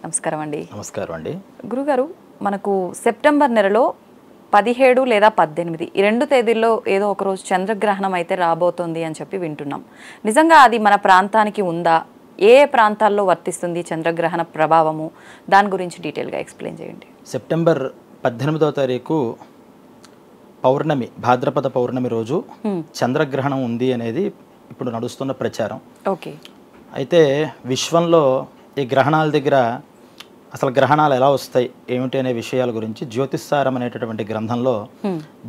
నమస్కారం అండి. నమస్కారం అండి. గురుగారు, మనకు సెప్టెంబర్ నెలలో 17 లేదా 18 ఈ 2 తేదీల్లో ఏదో ఒక రోజు చంద్రగ్రహణం అయితే రాబోతోంది అని చెప్పి వింటున్నాం. నిజంగా అది మన ప్రాంతానికి ఉందా? ఏ ప్రాంతాల్లో వర్తిస్తుంది చంద్రగ్రహణ ప్రభావము? దాని గురించి డీటెయిల్గా ఎక్స్ప్లెయిన్ చేయండి. సెప్టెంబర్ 18వ తారీఖు పౌర్ణమి, భాద్రపద పౌర్ణమి రోజు చంద్రగ్రహణం ఉంది అనేది ఇప్పుడు నడుస్తున్న ప్రచారం. ఓకే. అయితే విశ్వంలో ఈ గ్రహణాల దగ్గర అసలు గ్రహణాలు ఎలా వస్తాయి ఏమిటి అనే విషయాల గురించి జ్యోతిస్సారం అనేటటువంటి గ్రంథంలో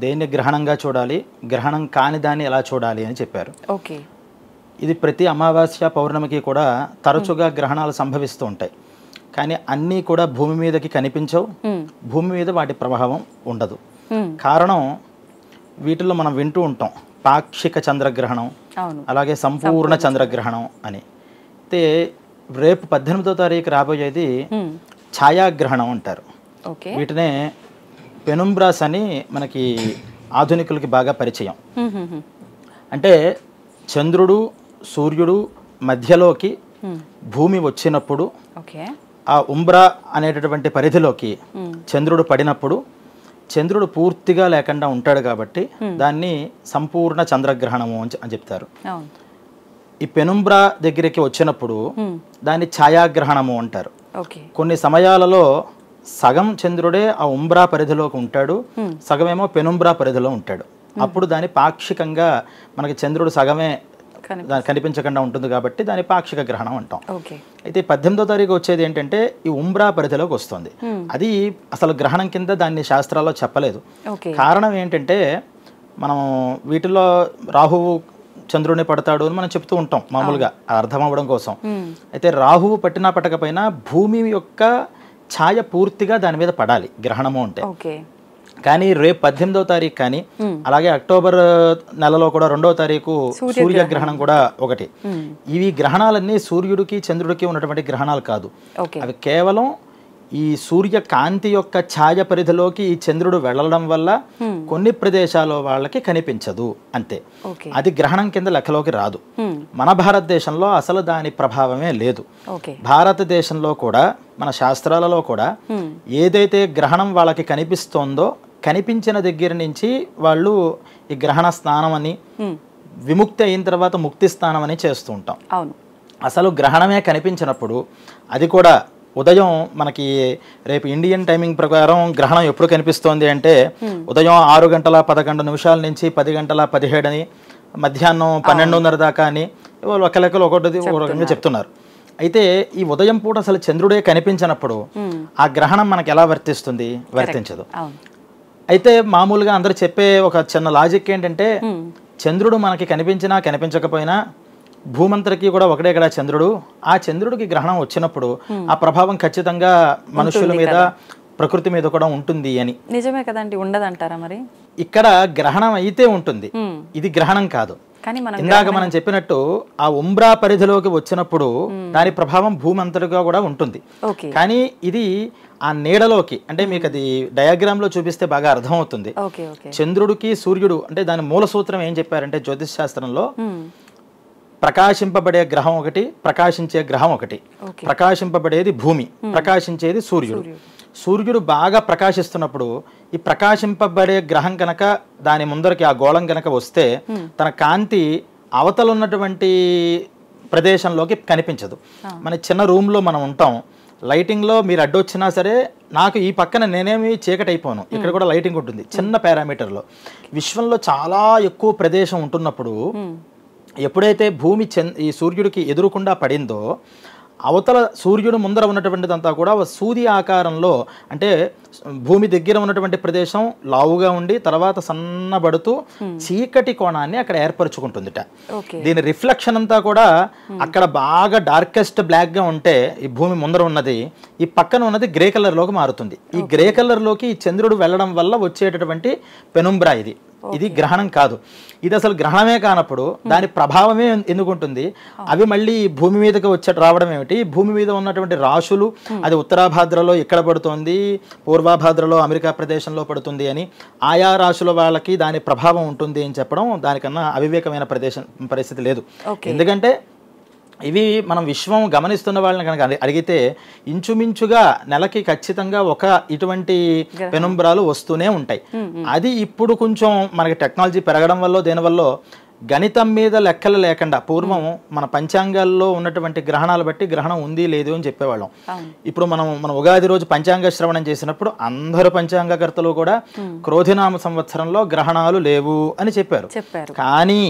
దేన్ని గ్రహణంగా చూడాలి, గ్రహణం కాని దాన్ని ఎలా చూడాలి అని చెప్పారు. ఓకే. ఇది ప్రతి అమావాస్య పౌర్ణమికి కూడా తరచుగా గ్రహణాలు సంభవిస్తూ ఉంటాయి. కానీ అన్నీ కూడా భూమి మీదకి కనిపించవు, భూమి మీద వాటి ప్రభావం ఉండదు. కారణం వీటిల్లో మనం వింటూ ఉంటాం పాక్షిక చంద్రగ్రహణం, అలాగే సంపూర్ణ చంద్రగ్రహణం అని. అయితే రేపు 18వ తారీఖు రాబోయేది ఛాయాగ్రహణం అంటారు. వీటినే పెనుంబ్రాస్ అని మనకి ఆధునికులకి బాగా పరిచయం. అంటే చంద్రుడు సూర్యుడు మధ్యలోకి భూమి వచ్చినప్పుడు ఆ ఉంబ్రా అనేటటువంటి పరిధిలోకి చంద్రుడు పడినప్పుడు చంద్రుడు పూర్తిగా లేకుండా ఉంటాడు కాబట్టి దాన్ని సంపూర్ణ చంద్రగ్రహణము అని చెప్తారు. ఈ పెనుంబ్రా దగ్గరికి వచ్చినప్పుడు దాన్ని ఛాయాగ్రహణము అంటారు. కొన్ని సమయాలలో సగం చంద్రుడే ఆ ఉంబ్రా పరిధిలోకి ఉంటాడు, సగమేమో పెనుంబ్రా పరిధిలో ఉంటాడు. అప్పుడు దాన్ని పాక్షికంగా మనకి చంద్రుడు సగమే కనిపించకుండా ఉంటుంది కాబట్టి దాన్ని పాక్షిక గ్రహణం అంటాం. అయితే 18వ తారీఖు వచ్చేది ఏంటంటే ఈ ఉంబ్రా పరిధిలోకి వస్తుంది. అది అసలు గ్రహణం కింద దాన్ని శాస్త్రాల్లో చెప్పలేదు. కారణం ఏంటంటే మనం వీటిలో రాహువు చంద్రుడిని పడతాడు అని మనం చెప్తూ ఉంటాం మామూలుగా అర్థం అవ్వడం కోసం. అయితే రాహువు పట్టినా పట్టకపోయినా భూమి యొక్క ఛాయ పూర్తిగా దాని మీద పడాలి గ్రహణము అంటే. కానీ రేపు 18వ తారీఖు కానీ అలాగే అక్టోబర్ నెలలో కూడా 2వ తారీఖు సూర్యగ్రహణం కూడా ఒకటి. ఇవి గ్రహణాలన్నీ సూర్యుడికి చంద్రుడికి ఉన్నటువంటి గ్రహణాలు కాదు. అవి కేవలం ఈ సూర్య కాంతి యొక్క ఛాయ పరిధిలోకి ఈ చంద్రుడు వెళ్ళడం వల్ల కొన్ని ప్రదేశాల వాళ్ళకి కనిపించదు అంతే. అది గ్రహణం కింద లెక్కలోకి రాదు. మన భారతదేశంలో అసలు దాని ప్రభావమే లేదు. భారతదేశంలో కూడా మన శాస్త్రాలలో కూడా ఏదైతే గ్రహణం వాళ్ళకి కనిపిస్తోందో కనిపించిన దగ్గర నుంచి వాళ్ళు ఈ గ్రహణ స్నానం అని, విముక్తి అయిన తర్వాత ముక్తి స్నానం అని చేస్తూ ఉంటాం. అసలు గ్రహణమే కనిపించినప్పుడు అది కూడా ఉదయం మనకి రేపు ఇండియన్ టైమింగ్ ప్రకారం గ్రహణం ఎప్పుడు కనిపిస్తోంది అంటే ఉదయం 6:11 నుంచి 10:17 అని, మధ్యాహ్నం 12:30 దాకా అని ఒక లెక్కలు ఒకటి చెప్తున్నారు. అయితే ఈ ఉదయం పూట అసలు చంద్రుడే కనిపించినప్పుడు ఆ గ్రహణం మనకి ఎలా వర్తిస్తుంది? వర్తించదు. అయితే మామూలుగా అందరు చెప్పే ఒక చిన్న లాజిక్ ఏంటంటే చంద్రుడు మనకి కనిపించినా కనిపించకపోయినా భూమంతరికి కూడా ఒకటే కదా చంద్రుడు. ఆ చంద్రుడికి గ్రహణం వచ్చినప్పుడు ఆ ప్రభావం ఖచ్చితంగా మనుషుల మీద ప్రకృతి మీద కూడా ఉంటుంది అని. నిజమే కదండి, ఉండదంటారా మరి? ఇక్కడ గ్రహణం అయితే ఉంటుంది, ఇది గ్రహణం కాదు. ఇందాక మనం చెప్పినట్టు ఆ ఉంబ్రా పరిధిలోకి వచ్చినప్పుడు దాని ప్రభావం భూమి అంతటిగా కూడా ఉంటుంది. కానీ ఇది ఆ నీడలోకి, అంటే మీకు అది డయాగ్రామ్ లో చూపిస్తే బాగా అర్థం అవుతుంది. చంద్రుడికి సూర్యుడు అంటే దాని మూల సూత్రం ఏం చెప్పారంటే జ్యోతిష్ శాస్త్రంలో ప్రకాశింపబడే గ్రహం ఒకటి, ప్రకాశించే గ్రహం ఒకటి. ప్రకాశింపబడేది భూమి, ప్రకాశించేది సూర్యుడు. సూర్యుడు బాగా ప్రకాశిస్తున్నప్పుడు ఈ ప్రకాశింపబడే గ్రహం కనుక దాని ముందరికి ఆ గోళం కనుక వస్తే తన కాంతి అవతల ఉన్నటువంటి ప్రదేశంలోకి కనిపించదు. మన చిన్న రూమ్లో మనం ఉంటాం, లైటింగ్లో మీరు అడ్డొచ్చినా సరే నాకు ఈ పక్కన నేనేమి చీకటి అయిపోను, ఇక్కడ కూడా లైటింగ్ ఉంటుంది చిన్న పారామీటర్లో. విశ్వంలో చాలా ఎక్కువ ప్రదేశం ఉంటున్నప్పుడు ఎప్పుడైతే భూమి ఈ సూర్యుడికి ఎదురుకుండా పడిందో అవతల సూర్యుడు ముందర ఉన్నటువంటిదంతా కూడా సూది ఆకారంలో, అంటే భూమి దగ్గర ఉన్నటువంటి ప్రదేశం లావుగా ఉండి తర్వాత సన్నబడుతూ చీకటి కోణాన్ని అక్కడ ఏర్పరచుకుంటుందిట. దీని రిఫ్లెక్షన్ అంతా కూడా అక్కడ బాగా డార్కెస్ట్ బ్లాక్ గా ఉంటే ఈ భూమి ముందర ఉన్నది ఈ పక్కన ఉన్నది గ్రే కలర్ లోకి మారుతుంది. ఈ గ్రే కలర్ లోకి ఈ చంద్రుడు వెళ్ళడం వల్ల వచ్చేటటువంటి పెనుంబ్రా ఇది. ఇది గ్రహణం కాదు. ఇది అసలు గ్రహణమే కానప్పుడు దాని ప్రభావమే ఎందుకుంటుంది? అవి మళ్ళీ భూమి మీదకి రావడం ఏమిటి? భూమి మీద ఉన్నటువంటి రాశులు అది ఉత్తరాభాద్రలో ఇక్కడ పడుతుంది, పూర్వాభాద్రలో అమెరికా ప్రదేశంలో పడుతుంది అని ఆయా రాశుల వాళ్ళకి దాని ప్రభావం ఉంటుంది అని చెప్పడం దానికన్నా అవివేకమైన పరిస్థితి లేదు. ఎందుకంటే ఇవి మనం విశ్వం గమనిస్తున్న వాళ్ళని కనుక అడిగితే ఇంచుమించుగా నెలకి ఖచ్చితంగా ఒక ఇటువంటి పెనుంబ్రాలు వస్తూనే ఉంటాయి. అది ఇప్పుడు కొంచెం మనకి టెక్నాలజీ పెరగడం వల్ల దేనివల్ల గణితం మీద లెక్కలు లేకుండా పూర్వం మన పంచాంగాల్లో ఉన్నటువంటి గ్రహణాలు బట్టి గ్రహణం ఉంది లేదు అని చెప్పేవాళ్ళం. ఇప్పుడు మన ఉగాది రోజు పంచాంగ శ్రవణం చేసినప్పుడు అందరు పంచాంగకర్తలు కూడా క్రోధినామ సంవత్సరంలో గ్రహణాలు లేవు అని చెప్పారు. కానీ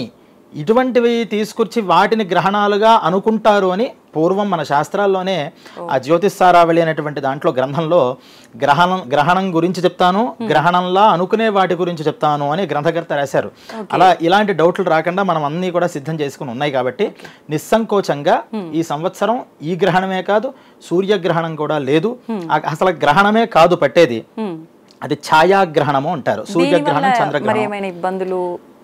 ఇటువంటివి తీసుకొచ్చి వాటిని గ్రహణాలుగా అనుకుంటారు అని పూర్వం మన శాస్త్రాల్లోనే ఆ జ్యోతిష్సారావళి అనేటువంటి దాంట్లో గ్రంథంలో గ్రహణం గురించి చెప్తాను, గ్రహణంలా అనుకునే వాటి గురించి చెప్తాను అని గ్రంథకర్త రాశారు. అలా ఇలాంటి డౌట్లు రాకుండా మనం అన్నీ కూడా సిద్ధం చేసుకుని ఉన్నాయి కాబట్టి నిస్సంకోచంగా ఈ సంవత్సరం ఈ గ్రహణమే కాదు, సూర్యగ్రహణం కూడా లేదు. అసలు గ్రహణమే కాదు పట్టేది, అది ఛాయాగ్రహణము అంటారు. సూర్యగ్రహణం, చంద్రగ్రహణం ఇబ్బందులు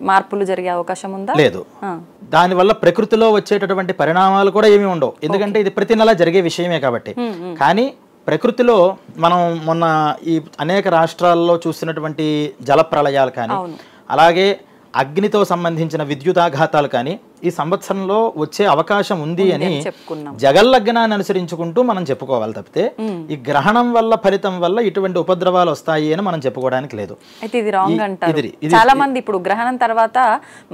మార్పులు జరిగే అవకాశం ఉందా? లేదు. దానివల్ల ప్రకృతిలో వచ్చేటటువంటి పరిణామాలు కూడా ఏమీ ఉండవు, ఎందుకంటే ఇది ప్రతి నెల జరిగే విషయమే కాబట్టి. కానీ ప్రకృతిలో మనం మొన్న ఈ అనేక రాష్ట్రాల్లో చూసినటువంటి జల ప్రళయాలు కానీ, అలాగే అగ్నితో సంబంధించిన విద్యుతాఘాతాలు కానీ ఈ సంవత్సరంలో వచ్చే అవకాశం ఉంది అని జగల్లగ్నాన్ని అనుసరించుకుంటూ మనం చెప్పుకోవాలి తప్పితే ఈ గ్రహణం వల్ల ఫలితం వల్ల ఇటువంటి ఉపద్రవాలు వస్తాయి అని మనం చెప్పుకోవడానికి లేదు. అయితే ఇది రాంగ్ అంటారు చాలా మంది. ఇప్పుడు గ్రహణం తర్వాత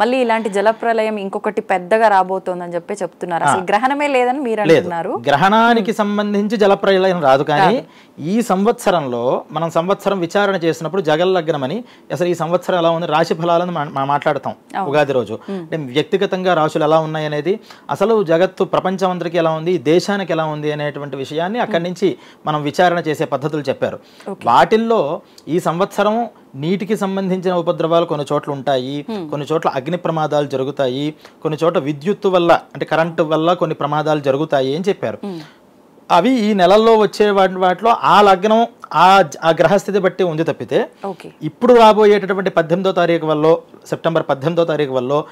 మళ్ళీ ఇలాంటి జలప్రలయం ఇంకొకటి పెద్దగా రాబోతోందని చెప్పి చెప్తున్నారు. అసలు గ్రహణమే లేదని మీరు అంటున్నారు. గ్రహణానికి సంబంధించి జలప్రలయం రాదు, కానీ ఈ సంవత్సరంలో మనం సంవత్సరం విచారణ చేసినప్పుడు జగల్లగ్నం అని అసలు ఈ సంవత్సరం ఎలా ఉంది రాశి ఫలాలను మాట్లాడతాం ఉగాది రోజు. అంటే వ్యక్తిగతంగా రాశులు ఎలా ఉన్నాయి అనేది, అసలు జగత్తు ప్రపంచమంతరికి ఎలా ఉంది, దేశానికి ఎలా ఉంది అనేటువంటి విషయాన్ని అక్కడి నుంచి మనం విచారణ చేసే పద్ధతులు చెప్పారు. వాటిల్లో ఈ సంవత్సరం నీటికి సంబంధించిన ఉపద్రవాలు కొన్ని చోట్ల ఉంటాయి, కొన్ని చోట్ల అగ్ని ప్రమాదాలు జరుగుతాయి, కొన్ని చోట్ల విద్యుత్తు వల్ల అంటే కరెంటు వల్ల కొన్ని ప్రమాదాలు జరుగుతాయి అని చెప్పారు. అవి ఈ నెలల్లో వచ్చే వాటిలో ఆ లగ్నం ఆ గ్రహస్థితి బట్టి ఉంది తప్పితే ఇప్పుడు రాబోయేటటువంటి 18వ తారీఖు వల్ల, సెప్టెంబర్ 18వ తారీఖు వల్ల,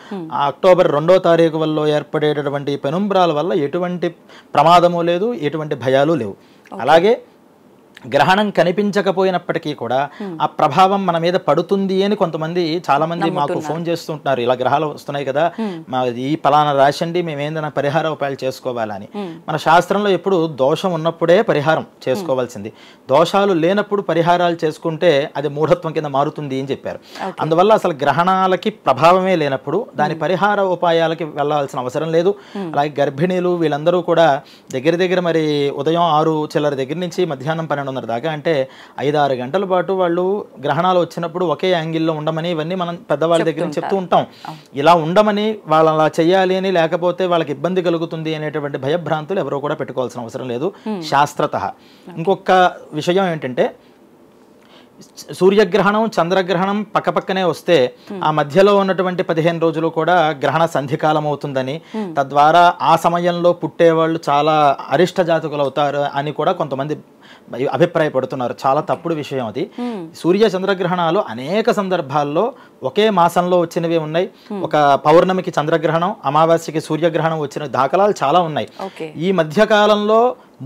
అక్టోబర్ 2వ తారీఖు వల్ల ఏర్పడేటటువంటి పెనుంబ్రాల వల్ల ఎటువంటి ప్రమాదము లేదు, ఎటువంటి భయాలు లేవు. అలాగే గ్రహణం కనిపించకపోయినప్పటికీ కూడా ఆ ప్రభావం మన మీద పడుతుంది అని కొంతమంది చాలా మంది మాకు ఫోన్ చేస్తుంటున్నారు. ఇలా గ్రహాలు వస్తున్నాయి కదా, ఈ పలానా రాశండి, మేము ఏందైనా పరిహార ఉపాయాలు చేసుకోవాలని. మన శాస్త్రంలో ఎప్పుడు దోషం ఉన్నప్పుడే పరిహారం చేసుకోవాల్సింది, దోషాలు లేనప్పుడు పరిహారాలు చేసుకుంటే అది మూఢత్వం కింద మారుతుంది అని చెప్పారు. అందువల్ల అసలు గ్రహణాలకి ప్రభావమే లేనప్పుడు దాని పరిహార ఉపాయాలకి వెళ్ళాల్సిన అవసరం లేదు. అలాగే గర్భిణీలు వీళ్ళందరూ కూడా దగ్గర మరి ఉదయం 6 చిల్లర దగ్గర నుంచి మధ్యాహ్నం 12 దాకా, అంటే 5-6 గంటల పాటు వాళ్ళు గ్రహణాలు వచ్చినప్పుడు ఒకే యాంగిల్లో ఉండమని ఇవన్నీ మనం పెద్దవాళ్ళ దగ్గర నుంచి చెప్తూ ఉంటాం. ఇలా ఉండమని, వాళ్ళు అలా చేయాలి అని, లేకపోతే వాళ్ళకి ఇబ్బంది కలుగుతుంది అనేటువంటి భయభ్రాంతులు ఎవరో కూడా పెట్టుకోవాల్సిన అవసరం లేదు శాస్త్రతః. ఇంకొక విషయం ఏంటంటే సూర్యగ్రహణం, చంద్రగ్రహణం పక్కపక్కనే వస్తే ఆ మధ్యలో ఉన్నటువంటి 15 రోజులు కూడా గ్రహణ సంధికాలం అవుతుందని, తద్వారా ఆ సమయంలో పుట్టేవాళ్ళు చాలా అరిష్ట జాతకులు అవుతారు అని కూడా కొంతమంది అభిప్రాయపడుతున్నారు. చాలా తప్పుడు విషయం అది. సూర్య చంద్రగ్రహణాలు అనేక సందర్భాల్లో ఒకే మాసంలో వచ్చినవి ఉన్నాయి. ఒక పౌర్ణమికి చంద్రగ్రహణం, అమావాస్యకి సూర్యగ్రహణం వచ్చిన దాఖలాలు చాలా ఉన్నాయి. ఈ మధ్యకాలంలో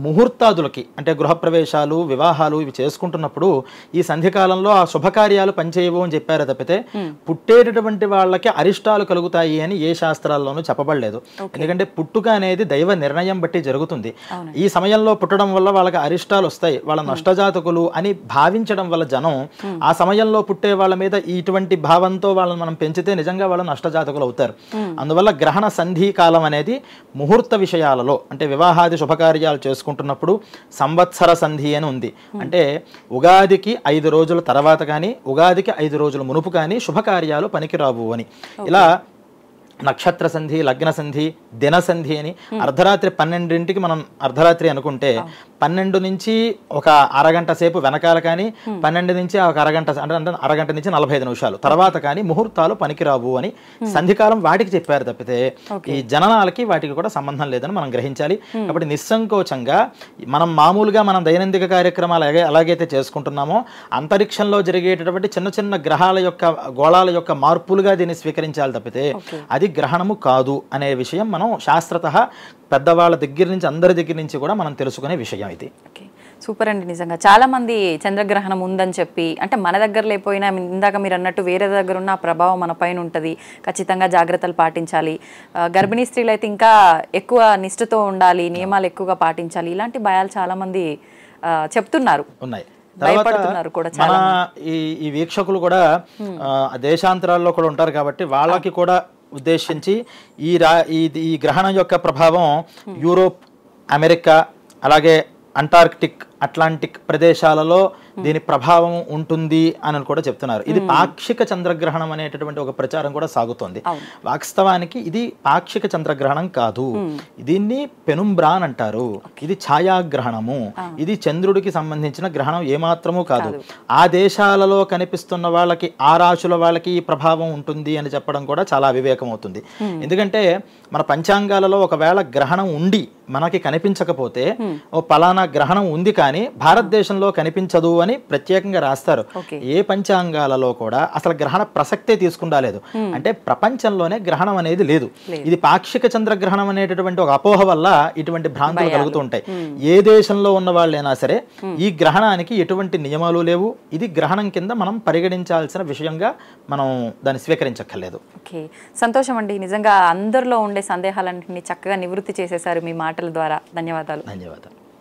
ముహూర్తాదులకి అంటే గృహప్రవేశాలు, వివాహాలు ఇవి చేసుకుంటున్నప్పుడు ఈ సంధికాలంలో ఆ శుభకార్యాలు పనిచేయవు అని చెప్పారు తప్పితే పుట్టేటటువంటి వాళ్ళకి అరిష్టాలు కలుగుతాయి అని ఏ శాస్త్రాల్లోనూ చెప్పబడలేదు. ఎందుకంటే పుట్టుక అనేది దైవ నిర్ణయం బట్టి జరుగుతుంది. ఈ సమయంలో పుట్టడం వల్ల వాళ్ళకి అరిష్టాలు వస్తాయి, వాళ్ళ నష్టజాతకులు అని భావించడం వల్ల జనం ఆ సమయంలో పుట్టే వాళ్ళ మీద ఇటువంటి భావంతో వాళ్ళని మనం పెంచితే నిజంగా వాళ్ళు నష్టజాతకులు అవుతారు. అందువల్ల గ్రహణ సంధి కాలం అనేది ముహూర్త విషయాలలో అంటే వివాహాది శుభకార్యాలు చేసుకుంటున్నప్పుడు సంవత్సర సంధి అని ఉంది. అంటే ఉగాదికి 5 రోజుల తర్వాత కానీ, ఉగాదికి 5 రోజుల మునుపు కానీ శుభకార్యాలు పనికిరావు అని. ఇలా నక్షత్ర సంధి, లగ్న సంధి, దిన సంధి అని అర్ధరాత్రి 12ంటికి మనం అర్ధరాత్రి అనుకుంటే 12 నుంచి ఒక అరగంట సేపు వెనకాల కానీ, 12 నుంచి ఒక అరగంట అంటే అరగంట నుంచి 45 నిమిషాలు తర్వాత కానీ ముహూర్తాలు పనికిరావు అని సంధికాలం వాటికి చెప్పారు తప్పితే ఈ జననాలకి వాటికి కూడా సంబంధం లేదని మనం గ్రహించాలి. కాబట్టి నిస్సంకోచంగా మనం మామూలుగా మనం దైనందిక కార్యక్రమాలు ఎలాగైతే చేసుకుంటున్నామో అంతరిక్షంలో జరిగేటటువంటి చిన్న చిన్న గ్రహాల యొక్క గోళాల యొక్క మార్పులుగా దీన్ని స్వీకరించాలి తప్పితే అది గ్రహణము కాదు అనే విషయం మనం శాస్త్రతః పెద్దవాళ్ళ దగ్గర నుంచి అందరి దగ్గర నుంచి కూడా మనం తెలుసుకునే విషయం ఇది. సూపర్ అండి. నిజంగా చాలా మంది చంద్రగ్రహణం ఉందని చెప్పి, అంటే మన దగ్గర లేకపోయినా ఇందాక మీరు అన్నట్టు వేరే దగ్గర ఉన్న ఆ ప్రభావం మన పైన ఉంటుంది, ఖచ్చితంగా జాగ్రత్తలు పాటించాలి, గర్భిణీ స్త్రీలు అయితే ఇంకా ఎక్కువ నిష్ఠతో ఉండాలి, నియమాలు ఎక్కువగా పాటించాలి, ఇలాంటి భయాలు చాలా మంది చెప్తున్నారు, ఉన్నాయి. భయపడుతున్నారు కూడా. మన ఈ వీక్షకులు కూడా దేశాంతరాల్లో కూడా ఉంటారు కాబట్టి వాళ్ళకి కూడా ఉద్దేశించి ఈ గ్రహణం యొక్క ప్రభావం యూరోప్, అమెరికా, అలాగే అంటార్కిటిక్, అట్లాంటిక్ ప్రదేశాలలో దీని ప్రభావం ఉంటుంది అని కూడా చెప్తున్నారు. ఇది పాక్షిక చంద్రగ్రహణం అనేటటువంటి ఒక ప్రచారం కూడా సాగుతోంది. వాస్తవానికి ఇది పాక్షిక చంద్రగ్రహణం కాదు, దీన్ని పెనుంబ్రాన్ అంటారు. ఇది ఛాయాగ్రహణము. ఇది చంద్రుడికి సంబంధించిన గ్రహణం ఏమాత్రము కాదు. ఆ దేశాలలో కనిపిస్తున్న వాళ్ళకి, ఆ రాశుల వాళ్ళకి ఈ ప్రభావం ఉంటుంది అని చెప్పడం కూడా చాలా అవివేకం అవుతుంది. ఎందుకంటే మన పంచాంగాలలో ఒకవేళ గ్రహణం ఉండి మనకి కనిపించకపోతే, ఓ పలానా గ్రహణం ఉంది కానీ భారతదేశంలో కనిపించదు అని ప్రత్యేకంగా రాస్తారు. ఏ పంచాంగాలలో కూడా అసలు గ్రహణ ప్రసక్తే తీసుకుండాలేదు. అంటే ప్రపంచంలోనే గ్రహణం అనేది లేదు. ఇది పాక్షిక చంద్రగ్రహణం అనేటటువంటి ఒక అపోహ వల్ల ఇటువంటి భ్రాంతులు కలుగుతూ ఉంటాయి. ఏ దేశంలో ఉన్న వాళ్ళైనా సరే ఈ గ్రహణానికి ఎటువంటి నియమాలు లేవు. ఇది గ్రహణం కింద మనం పరిగణించాల్సిన విషయంగా మనం దాన్ని స్వీకరించక్కర్లేదు. ఓకే, సంతోషం అండి. నిజంగా అందరిలో ఉండే సందేహాలన్నింటినీ చక్కగా నివృత్తి చేసేశారు మీ మాటల ద్వారా. ధన్యవాదాలు. ధన్యవాదాలు.